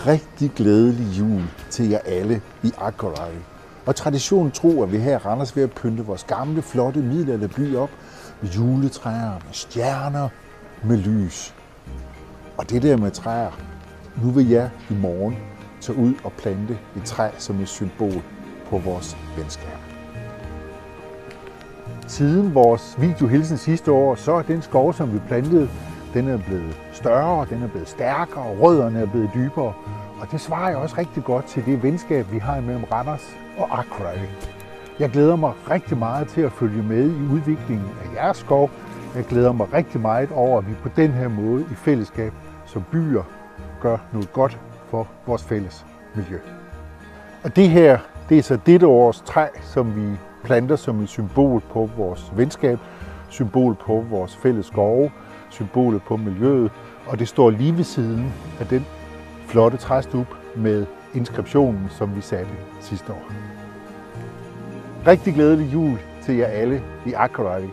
rigtig glædelig jul til jer alle i Akureyri. Og traditionen tro, at vi her i Randers ved at pynte vores gamle, flotte middelalderby op med juletræer, med stjerner, med lys. Og det der med træer, nu vil jeg i morgen tage ud og plante et træ som et symbol på vores venskab. Siden vores videohilsen sidste år, så er den skov, som vi plantede, den er blevet større, den er blevet stærkere, og rødderne er blevet dybere. Og det svarer jo også rigtig godt til det venskab, vi har imellem Randers og Akureyri. Jeg glæder mig rigtig meget til at følge med i udviklingen af jeres skov. Jeg glæder mig rigtig meget over, at vi på den her måde i fællesskab som byer gør noget godt for vores fælles miljø. Og det her, det er så dette års træ, som vi planter som et symbol på vores venskab, symbol på vores fælles skove, symbolet på miljøet, og det står lige ved siden af den flotte træstup med inskriptionen, som vi satte sidste år. Rigtig glædelig jul til jer alle i Akureyri.